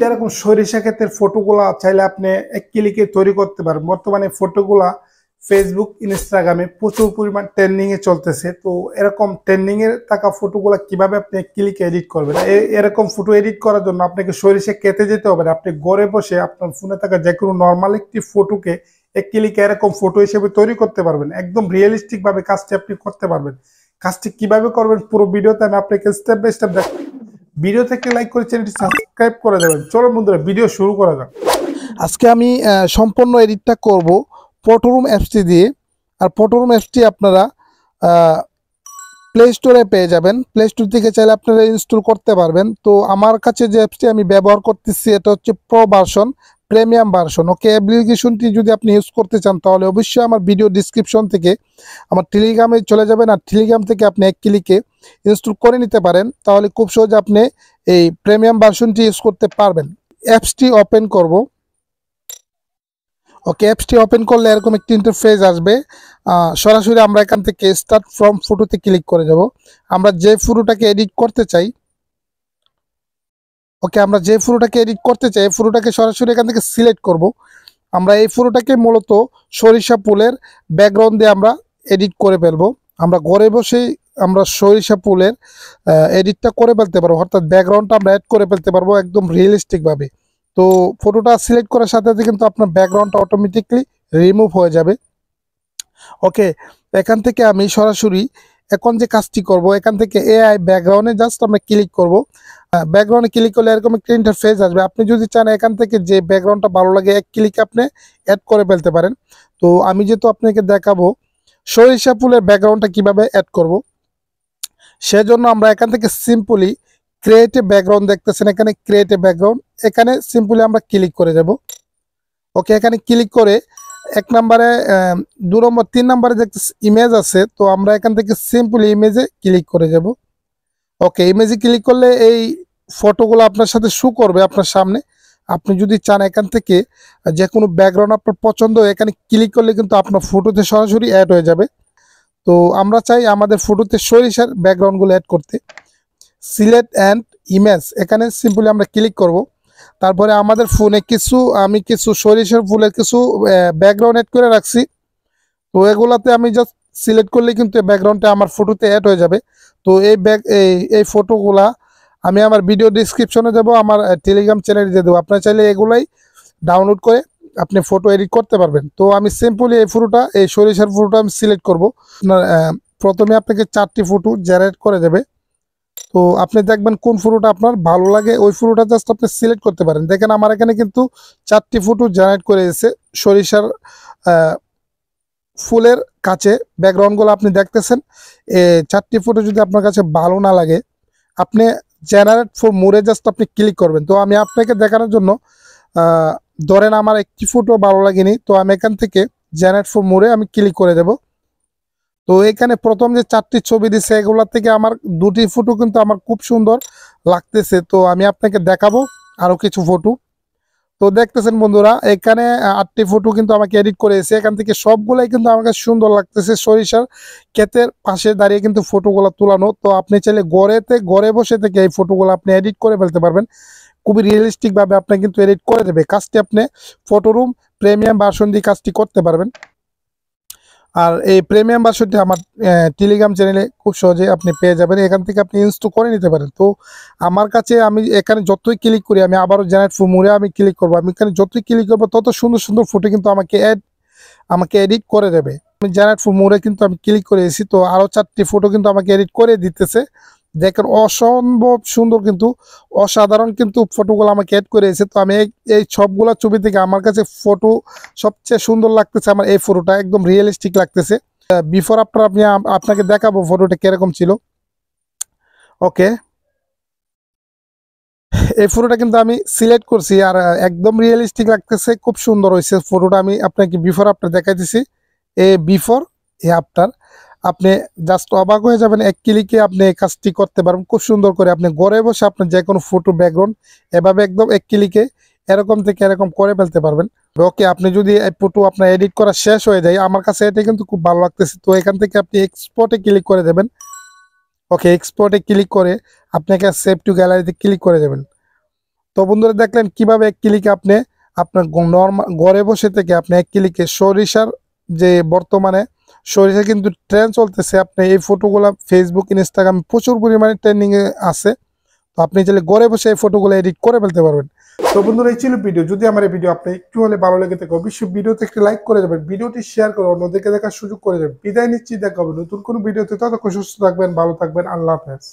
এরকম সরিষা ক্ষেতের ফটোগুলা চাইলে আপনি এক ক্লিকে তৈরি করতে পারেন। বর্তমানে ফটোগুলা ফেসবুক ইনস্টাগ্রামে প্রচুর পরিমাণ ট্রেন্ডিং এ চলতেছে। তো এরকম ট্রেন্ডিং এর থাকা ফটোগুলা কিভাবে আপনি এক ক্লিকে এডিট করবেন, এরকম ফটো এডিট করার জন্য আপনাকে সরিষা ক্ষেতে যেতে হবে না। আপনি ঘরে বসে আপনার ফোনে থাকা যে কোনো নর্মাল একটি ফটোকে এক ক্লিকে এরকম ফটো হিসেবে তৈরি করতে পারবেন। একদম রিয়েলিস্টিক ভাবে কাজটি আপনি করতে পারবেন। কাজটি কিভাবে করবেন পুরো ভিডিওতে আমি আপনাকে স্টেপ বাই স্টেপ দেখাবো। ভিডিও থেকে লাইক করে চ্যানেলটি সাবস্ক্রাইব করে দেবেন। চলো বন্ধুরা ভিডিও শুরু করা যাক। আজকে আমি সম্পূর্ণ এডিটটা করব ফটোরুম অ্যাপসটি দিয়ে। আর ফটোরুম অ্যাপসটি আপনারা প্লে স্টোরে পেয়ে যাবেন। প্লে স্টোর থেকে চাইলে আপনারা ইনস্টল করতে পারবেন। তো আমার কাছে যে অ্যাপসটি আমি ব্যবহার করতেছি এটা হচ্ছে প্রো ভার্সন, প্রিমিয়াম ভার্সন। ওকে, অ্যাপ্লিকেশনটি যদি আপনি ইউজ করতে চান তাহলে অবশ্যই আমার ভিডিও ডিসক্রিপশন থেকে আমার টেলিগ্রামে চলে যাবেন। আর টেলিগ্রাম থেকে আপনি এক ক্লিকে ইনস্টল করে নিতে পারেন। তাহলে খুব সহজে আপনি এই প্রিমিয়াম ভার্সনটি ইউজ করতে পারবেন। অ্যাপসটি ওপেন করব। ওকে, অ্যাপসটি ওপেন করলে এরকম একটি ইন্টারফেস আসবে। সরাসরি আমরা এখান থেকে স্টার্ট ফ্রম ফটোতে ক্লিক করে যাব। আমরা যে ফটোটাকে এডিট করতে চাই, ওকে, আমরা যে ফটোটাকে এডিট করতে চাই এই ফটোটাকে সরাসরি এখান থেকে সিলেক্ট করব। আমরা এই ফটোটাকে মূলত সরিষা ফুলের ব্যাকগ্রাউন্ড দিয়ে আমরা এডিট করে ফেলবো। আমরা ঘরে বসেই আমরা সরিষা ফুলের এডিটটা করে ফেলতে পারবো, অর্থাৎ ব্যাকগ্রাউন্ডটা আমরা অ্যাড করে ফেলতে পারবো একদম রিয়েলিস্টিকভাবে। তো ফটোটা সিলেক্ট করার সাথে সাথে কিন্তু আপনার ব্যাকগ্রাউন্ডটা অটোমেটিকলি রিমুভ হয়ে যাবে। ওকে, এখান থেকে আমি সরাসরি এখন যে কাজটি করব, এখান থেকে এআই ব্যাকগ্রাউন্ডে জাস্ট আমরা ক্লিক করব। ব্যাকগ্রাউন্ডে ক্লিক করলে এরকম একটা ইন্টারফেস আসবে। আপনি যদি চান এখান থেকে যে ব্যাকগ্রাউন্ডটা ভালো লাগে এক ক্লিকে আপনি অ্যাড করে ফেলতে পারেন। তো আমি যেহেতু আপনাকে দেখাবো সরিষা ফুলের ব্যাকগ্রাউন্ডটা কিভাবে অ্যাড করব, সেজন্য আমরা এখান থেকে সিম্পলি ক্রিয়েট এ ব্যাকগ্রাউন্ড দেখতেছেন, এখানে ক্রিয়েট এ ব্যাকগ্রাউন্ড, এখানে সিম্পলি আমরা ক্লিক করে যাব। ওকে, এখানে ক্লিক করে 1 নম্বরে 2 নম্বর 3 নম্বরে যে ইমেজ আছে, তো আমরা এখান থেকে সিম্পলি ইমেজে ক্লিক করে যাব। ওকে, ইমেজে ক্লিক করলে এই ফটোগুলো আপনার সাথে শো করবে আপনার সামনে। আপনি যদি চান এখান থেকে যে কোনো ব্যাকগ্রাউন্ড আপনার পছন্দ, এখানে ক্লিক করলে কিন্তু আপনার ফটোতে সরাসরি অ্যাড হয়ে যাবে। তো আমরা চাই আমাদের ফটোতে সরিষার ব্যাকগ্রাউন্ডগুলো অ্যাড করতে। সিলেক্ট অ্যান্ড ইমেজ, এখানে সিম্পলি আমরা ক্লিক করব। তারপরে আমাদের ফোনে আমি কিছু সরিষার ফুলের কিছু ব্যাকগ্রাউন্ড অ্যাড করে রাখছি। তো এগুলাতে আমি জাস্ট সিলেক্ট করলে কিন্তু এই ব্যাকগ্রাউন্ডটা আমার ফটোতে অ্যাড হয়ে যাবে। তো এই ফটোগুলা আমি আমার ভিডিও ডিসক্রিপশনে দেবো, আমার টেলিগ্রাম চ্যানেলে দিয়ে দেবো। আপনার চাইলে এগুলাই ডাউনলোড করে আপনি ফটো এডিট করতে পারবেন। তো আমি সিম্পলি এই সরিষার ফটোটা আমি সিলেক্ট করব। আপনার প্রথমে আপনাকে 4টি ফটো জেনারেট করে দেবে। তো আপনি দেখবেন কোন ফটোটা আপনার ভালো লাগে, ওই ফটোটা জাস্ট আপনি সিলেক্ট করতে পারেন। দেখেন আমার এখানে কিন্তু 4টি ফটো জেনারেট করে এসেছে সরিষার ফুলের কাছে ব্যাকগ্রাউন্ডগুলো আপনি দেখতেছেন। 4টি ফটো যদি আপনার কাছে ভালো না লাগে, আপনি জেনারেট ফর মোরে জাস্ট আপনি ক্লিক করবেন। তো আমি আপনাকে দেখানোর জন্য ধরেন আমার একটি ফটো ভালো লাগেনি, তো আমি এখান থেকে জেনারেট ফর মোরে আমি ক্লিক করে দেব। তো এখানে প্রথম যে 4টি ছবি দিচ্ছে এগুলোর থেকে আমার 2টি ফটো কিন্তু আমার খুব সুন্দর লাগতেছে। তো আমি আপনাকে দেখাবো আরো কিছু ফটো। তো দেখতেছেন বন্ধুরা, এখানে 8টি ফটো কিন্তু আমাকে এডিট করে এসেছে। এখান থেকে সবগুলাই কিন্তু আমার কাছে সুন্দর লাগতেছে। সরিষার ক্ষেতের পাশে দাঁড়িয়ে কিন্তু ফটোগুলো তোলানো। তো আপনি চাইলে ঘরে বসে থেকে এই ফটোগুলো আপনি এডিট করে ফেলতে পারবেন। খুবই রিয়েলিস্টিক ভাবে আপনি কিন্তু এডিট করে দেবে। কাজটি আপনি ফটোরুম প্রিমিয়াম ভার্সন দিয়ে কাজটি করতে পারবেন। আর এই প্রিমিয়াম ভার্সনটি আমার টেলিগ্রাম চ্যানেলে খুব সহজে আপনি পেয়ে যাবেন। এখান থেকে আপনি ইনস্টল করে নিতে পারেন। তো আমার কাছে আমি এখানে যতই ক্লিক করি, আমি আবারও জেনারেট ফর মোরে আমি ক্লিক করবো। আমি এখানে যতই ক্লিক করবো তত সুন্দর সুন্দর ফটো কিন্তু আমাকে এডিট করে দেবে। আমি জেনারেট ফর মোরে কিন্তু আমি ক্লিক করে এসেছি। তো আরও 4টি ফটো কিন্তু আমাকে এডিট করে দিতেছে। দেখেন অসম্ভব সুন্দর, কিন্তু অসাধারণ কিন্তু ফটোগুলো আমাকে অ্যাড করে এসেছে। তো আমি এই সবগুলা ছবি থেকে আমার কাছে ফটো সবচেয়ে সুন্দর লাগতেছে আমার এই ফটোটা, একদম রিয়েলিস্টিক লাগতেছে। বিফোর আফটার আপনাকে দেখাবো ফটোটা কিরকম ছিল। ওকে, এই ফটোটা কিন্তু আমি সিলেক্ট করছি আর একদম রিয়েলিস্টিক লাগতেছে, খুব সুন্দর হয়েছে ফটোটা। আমি আপনাকে বিফোর আফটার দেখাইতেছি। বিফোর আফটার আপনি জাস্ট অবাক হয়ে যাবেন। এক ক্লিকে আপনি এই কাজটি করতে পারবেন খুব সুন্দর করে। আপনি ঘরে বসে আপনার যে কোনো ফটো ব্যাকগ্রাউন্ড এভাবে একদম এক ক্লিকে এরকম থেকে এরকম করে ফেলতে পারবেন। ওকে, আপনি যদি এই ফটো আপনার এডিট করা শেষ হয়ে যায়, আমার কাছে এটা কিন্তু খুব ভালো লাগতেছে। তো এখান থেকে আপনি এক্সপোর্টে ক্লিক করে দেবেন। ওকে, এক্সপোর্টে ক্লিক করে আপনাকে সেভ টু গ্যালারিতে ক্লিক করে দেবেন। তো বন্ধুরা দেখলেন কিভাবে এক ক্লিকে আপনি আপনার নর্মাল ঘরে বসে থেকে আপনি এক ক্লিকে সরিষার যে বর্তমানে সরিষা কিন্তু ট্রেন্ড চলতেছে, আপনি এই ফটোগুলা ফেসবুক ইনস্টাগ্রাম প্রচুর পরিমাণে ট্রেন্ডিং এ আছে। তো আপনি চাইলে ঘরে বসে এই ফটোগুলো এডিট করে ফেলতে পারবেন। তো বন্ধুরা এই ছিল ভিডিও। যদি আমার এই ভিডিও আপনি একটু হলে ভালো লেগে থাকে অবশ্যই ভিডিওতে একটি লাইক করে যাবেন, ভিডিওটি শেয়ার করে অন্যদেরকে দেখার সুযোগ করে যাবেন। বিদায় নিচ্ছি, দেখা হবে নতুন কোনো ভিডিওতে। ততক্ষণ সুস্থ থাকবেন, ভালো থাকবেন, আল্লাহ হাফেজ।